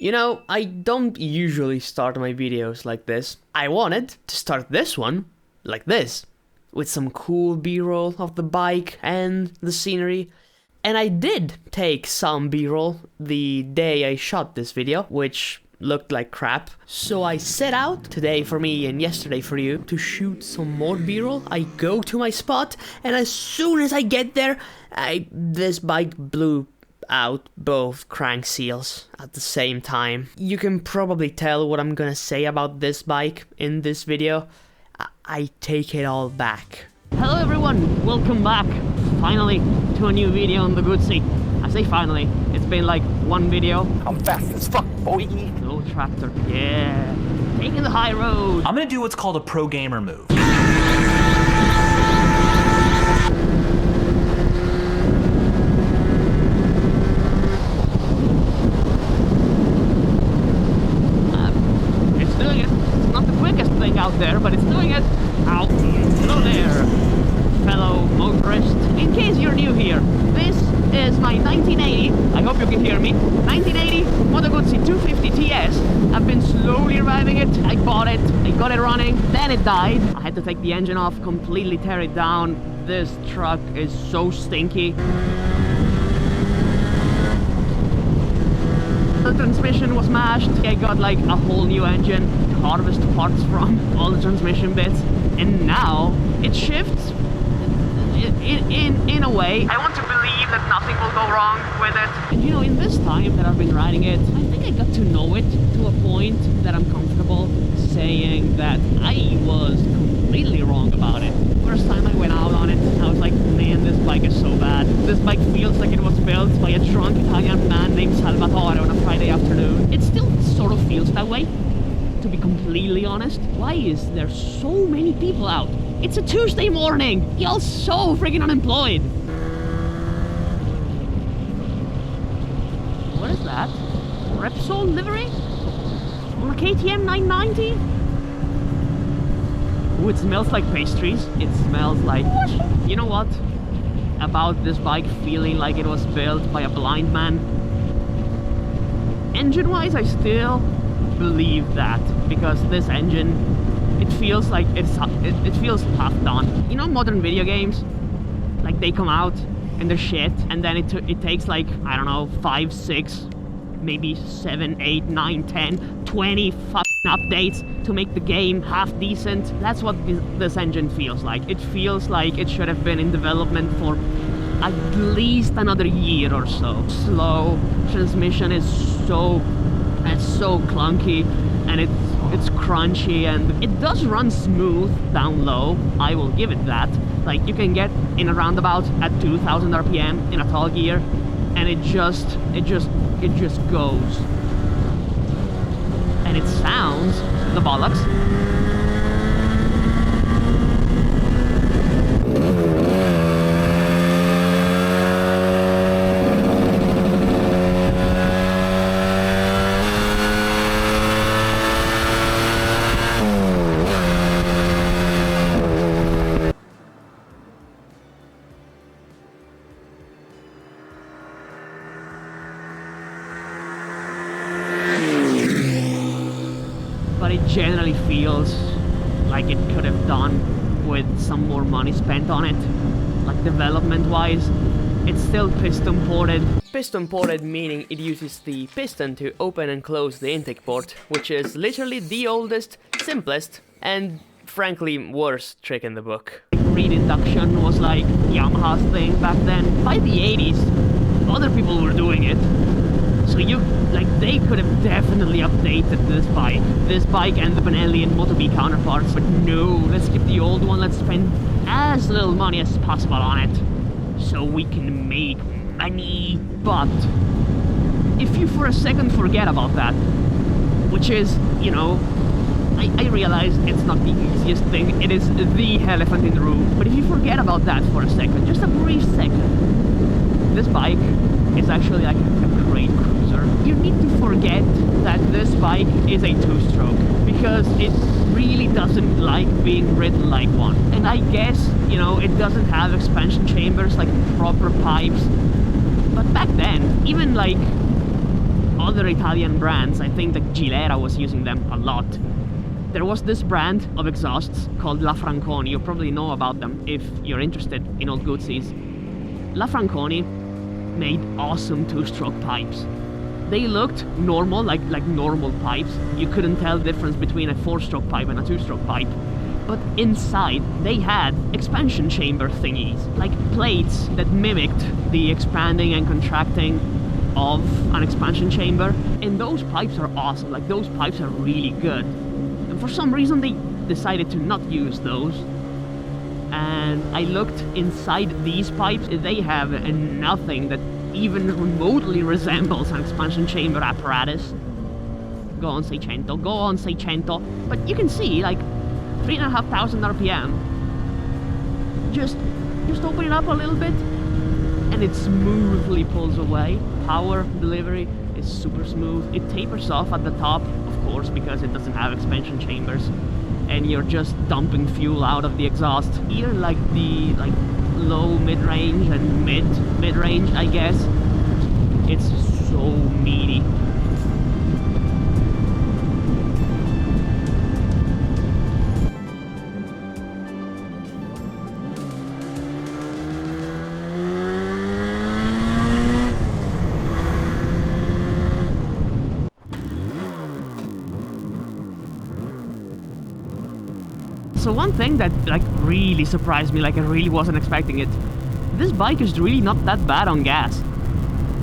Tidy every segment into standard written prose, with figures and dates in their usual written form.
You know, I don't usually start my videos like this. I wanted to start this one like this, with some cool B-roll of the bike and the scenery. And I did take some B-roll the day I shot this video, which looked like crap. So I set out today for me and yesterday for you to shoot some more B-roll. I go to my spot, and as soon as I get there, this bike blew out both crank seals at the same time. You can probably tell what I'm gonna say about this bike in this video. I take it all back. Hello everyone, welcome back finally to a new video on the Guzzi. I say finally, it's been like one video. I'm fast as fuck, boy. Little tractor, yeah. Taking the high road. I'm gonna do what's called a pro gamer move. It's doing it. It's not the quickest thing out there, but it's doing it. Ow. Hello there, fellow motorist. In case you're new here, this is my 1980, I hope you can hear me, 1980 Moto Guzzi 250 TS. I've been slowly reviving it. I bought it, I got it running, then it died. I had to take the engine off, completely tear it down. This truck is so stinky. The transmission was mashed. I got like a whole new engine to harvest parts from, all the transmission bits, and now it shifts in a way. I want to believe that nothing will go wrong with it. And you know, in this time that I've been riding it, I think I got to know it to a point that I'm comfortable saying that I was completely wrong about it. First time I went out on it, I was like, man, this bike is so bad. This bike feels like it was built by a drunk Italian man named Salvatore on a Friday afternoon. It still sort of feels that way, to be completely honest. Why is there so many people out? It's a Tuesday morning! Y'all so freaking unemployed! What is that? Repsol livery? On a KTM 990? Ooh, it smells like pastries. It smells like... You know what? About this bike feeling like it was built by a blind man. Engine-wise, I still believe that, because this engine, it feels like it feels half done. You know, modern video games, like they come out and they're shit, and then it takes like, I don't know, 5, 6, maybe 7, 8, 9, 10, 20 fucking updates to make the game half decent. That's what this engine feels like. It feels like it should have been in development for at least another year or so. Slow transmission is so clunky, and it's crunchy, and it does run smooth down low. I will give it that. Like, you can get in a roundabout at 2000 RPM in a tall gear, and it just goes. And it sounds the bollocks. But it generally feels like it could have done with some more money spent on it. Like, development wise, it's still piston ported. Piston ported meaning it uses the piston to open and close the intake port, which is literally the oldest, simplest, and frankly worst trick in the book. Reed induction was like Yamaha's thing back then. By the 80s, other people were doing it. So they could have definitely updated this bike and the Benelli and Moto B counterparts, but no, let's keep the old one, let's spend as little money as possible on it, so we can make money. But if you for a second forget about that, which is, you know, I realize it's not the easiest thing, it is the elephant in the room, but if you forget about that for a second, just a brief second, this bike is actually like a great cruiser. You need to forget that this bike is a two-stroke, because it really doesn't like being ridden like one. And I guess, you know, it doesn't have expansion chambers like proper pipes, but back then, even like other Italian brands. I think that Gilera was using them a lot. There was this brand of exhausts called La Franconi. You probably know about them if you're interested in old Guzzis. La Franconi made awesome two-stroke pipes. They looked normal, like normal pipes. You couldn't tell the difference between a 4-stroke pipe and a 2-stroke pipe. But inside, they had expansion chamber thingies, like plates that mimicked the expanding and contracting of an expansion chamber. And those pipes are awesome, like those pipes are really good. And for some reason, they decided to not use those. And I looked inside these pipes, they have nothing that even remotely resembles an expansion chamber apparatus. Go on 600, go on 600. But you can see, like, 3,500 RPM. Just open it up a little bit and it smoothly pulls away. Power delivery is super smooth. It tapers off at the top, of course, because it doesn't have expansion chambers, and you're just dumping fuel out of the exhaust. Here, like the low mid-range and mid-range, I guess, it's so meaty. So one thing that really surprised me, I really wasn't expecting it, this bike is really not that bad on gas.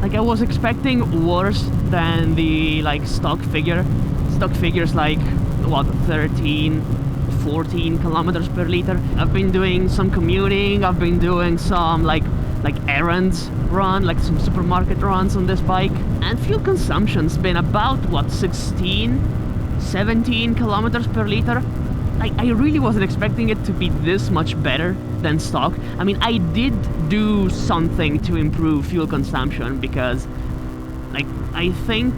I was expecting worse than the stock figure. Stock figure's what, 13, 14 kilometers per liter. I've been doing some commuting, I've been doing some errands run, some supermarket runs on this bike, and fuel consumption's been about what, 16, 17 kilometers per liter. I really wasn't expecting it to be this much better than stock. I mean, I did do something to improve fuel consumption because, I think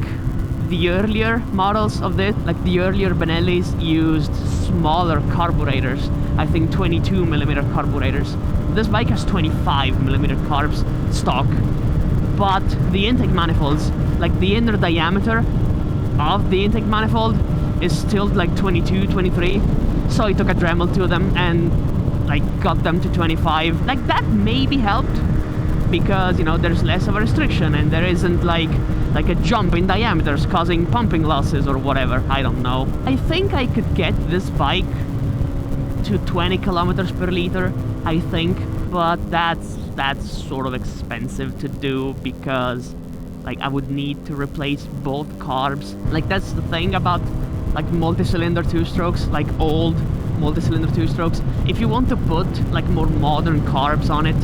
the earlier models of this, the earlier Benellis, used smaller carburetors. I think 22mm carburetors. This bike has 25mm carbs stock, but the intake manifolds, the inner diameter of the intake manifold is still 22, 23. So I took a Dremel to them and got them to 25. That maybe helped because, there's less of a restriction and there isn't a jump in diameters causing pumping losses or whatever. I don't know. I think I could get this bike to 20 kilometers per liter, I think, but that's sort of expensive to do because I would need to replace both carbs. That's the thing about multi-cylinder two-strokes, old multi-cylinder two-strokes. If you want to put more modern carbs on it,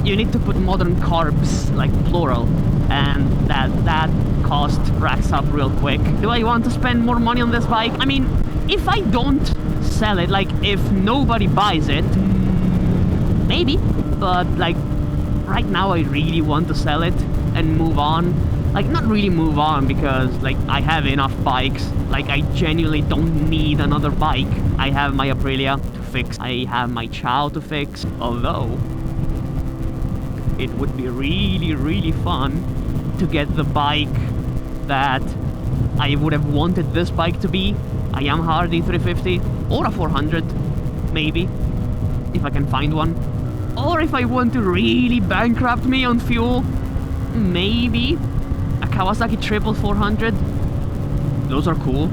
you need to put modern carbs, plural, and that cost racks up real quick. Do I want to spend more money on this bike? I mean, if I don't sell it, if nobody buys it, maybe, but right now I really want to sell it and move on. Not really move on because I have enough bikes. I genuinely don't need another bike. I have my Aprilia to fix. I have my Ciao to fix. Although it would be really, really fun to get the bike that I would have wanted this bike to be, a Yamaha RD350 or a 400, maybe, if I can find one. Or if I want to really bankrupt me on fuel, maybe a Kawasaki 400. Those are cool,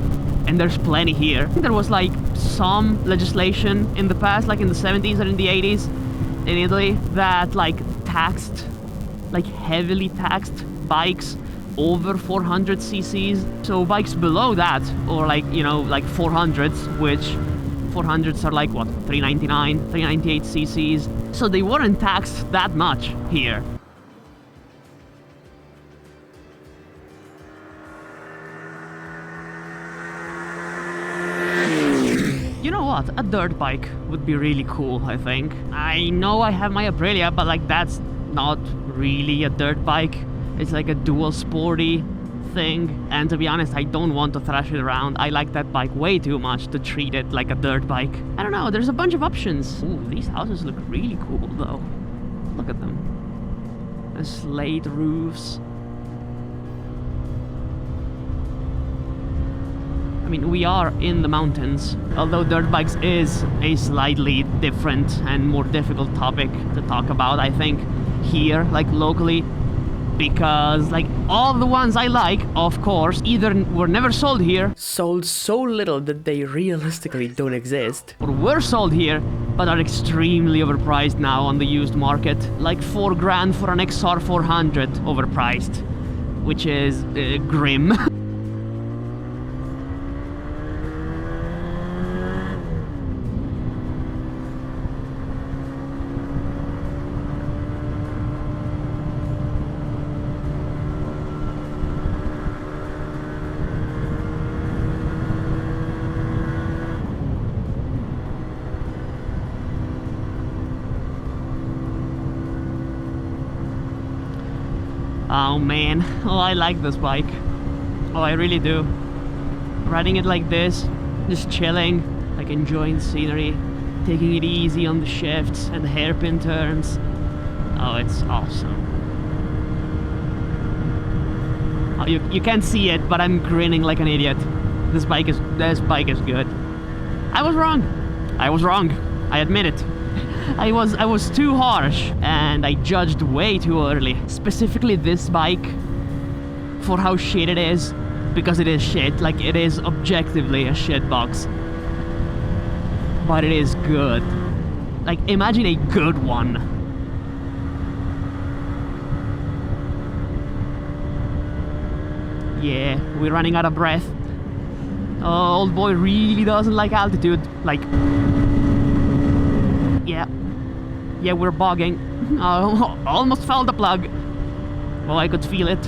and there's plenty here. There was some legislation in the past, in the 70s or in the 80s in Italy, that taxed, heavily taxed bikes over 400 cc's. So bikes below that, or 400s, which 400s are what, 399, 398 cc's. So they weren't taxed that much here. You know what? A dirt bike would be really cool, I think. I know I have my Aprilia, but that's not really a dirt bike. It's a dual sporty thing. And to be honest, I don't want to thrash it around. I like that bike way too much to treat it like a dirt bike. I don't know, there's a bunch of options. Ooh, these houses look really cool though. Look at them. And slate roofs. I mean, we are in the mountains, although dirt bikes is a slightly different and more difficult topic to talk about, I think, here, like locally, because like all the ones I like, of course, either were never sold here, sold so little that they realistically don't exist, or were sold here but are extremely overpriced now on the used market, like 4 grand for an XR 400 overpriced, which is grim. Oh man, oh I like this bike. Oh, I really do. Riding it like this, just chilling, like enjoying the scenery, taking it easy on the shifts and the hairpin turns. Oh, it's awesome. Oh, you can't see it, but I'm grinning like an idiot. This bike is good. I was wrong. I admit it. I was too harsh and I judged way too early. Specifically this bike for how shit it is, because it is shit. Like, it is objectively a shit box, but it is good. Like, imagine a good one. Yeah, we're running out of breath. Oh, old boy really doesn't like altitude. Like, yeah, we're bogging. Oh, almost fell the plug. Oh, I could feel it.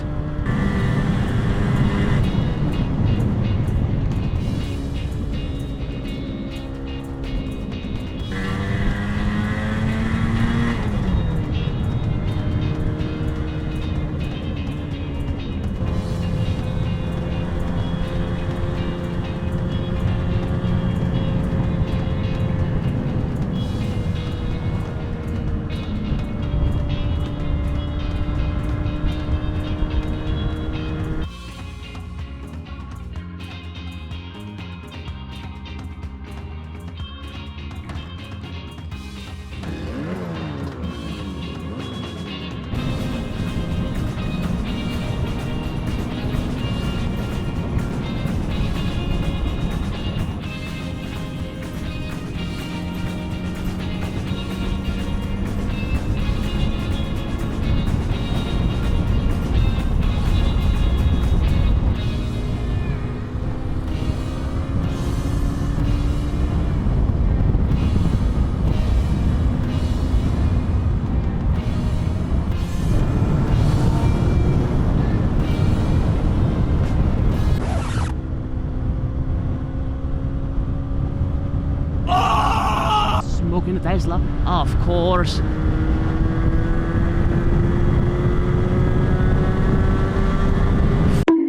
Smoking a Tesla? Of course.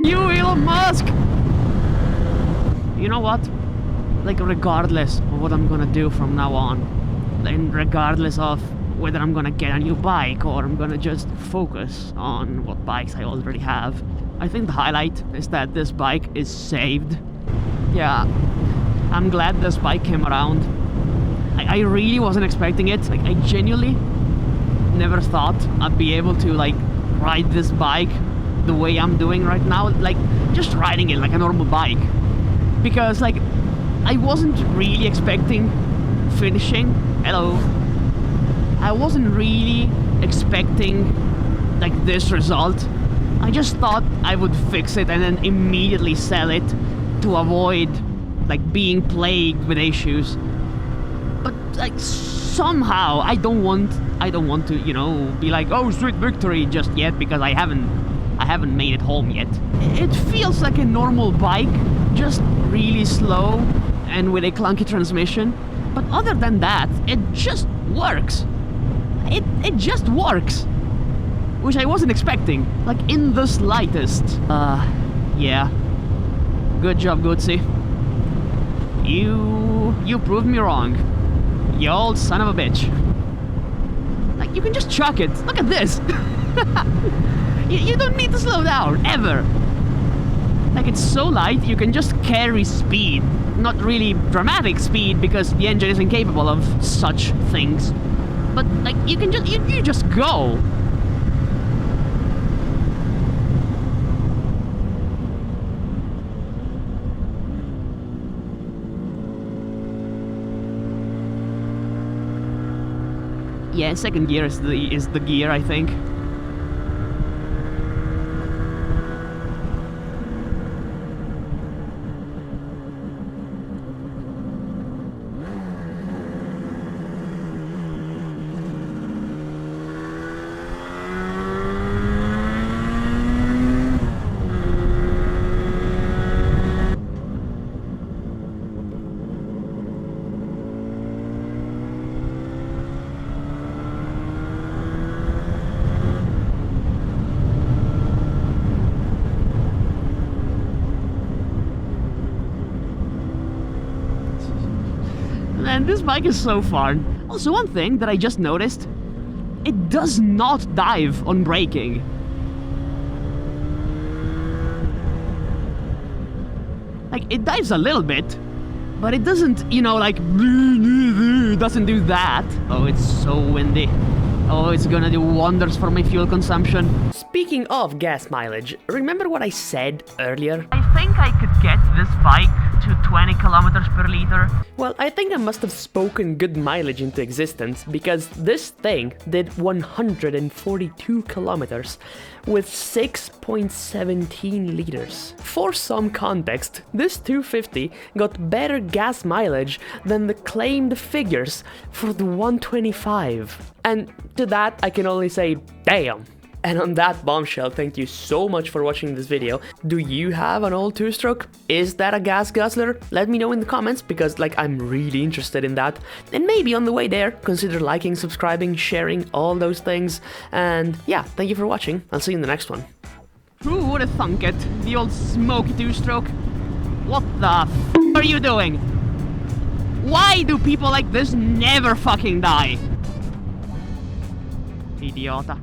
You, Elon Musk! You know what? Like, regardless of what I'm gonna do from now on, and regardless of whether I'm gonna get a new bike or I'm gonna just focus on what bikes I already have, I think the highlight is that this bike is saved. Yeah, I'm glad this bike came around. I really wasn't expecting it. Like, I genuinely never thought I'd be able to, like, ride this bike the way I'm doing right now. Like, just riding it like a normal bike. Because, like, I wasn't really expecting finishing. Hello. I wasn't really expecting, like, this result. I just thought I would fix it and then immediately sell it to avoid, like, being plagued with issues. But, like, somehow I don't want to, you know, be like, oh, sweet victory just yet, because I haven't made it home yet. It feels like a normal bike, just really slow and with a clunky transmission. But other than that, it just works. It just works, which I wasn't expecting, like, in the slightest. Yeah. Good job, Guzzi. You proved me wrong. You old son of a bitch. Like, you can just chuck it. Look at this. You don't need to slow down, ever. Like, it's so light, you can just carry speed. Not really dramatic speed, because the engine isn't capable of such things. But, like, you can just, you just go. Yeah, second gear is the gear, I think. Man, this bike is so fun. Also, one thing that I just noticed, it does not dive on braking. Like, it dives a little bit, but it doesn't, you know, like, doesn't do that. Oh, it's so windy. Oh, it's gonna do wonders for my fuel consumption. Speaking of gas mileage, remember what I said earlier? I think I could get this bike to 20 kilometers per liter. Well, I think I must have spoken good mileage into existence, because this thing did 142 kilometers with 6.17 liters. For some context, this 250 got better gas mileage than the claimed figures for the 125. And to that, I can only say, damn. And on that bombshell, thank you so much for watching this video. Do you have an old two-stroke? Is that a gas guzzler? Let me know in the comments, because, like, I'm really interested in that. And maybe on the way there, consider liking, subscribing, sharing, all those things. And yeah, thank you for watching. I'll see you in the next one. Who would have thunk it? The old smoky two-stroke? What the f*** are you doing? Why do people like this never fucking die? Idiota.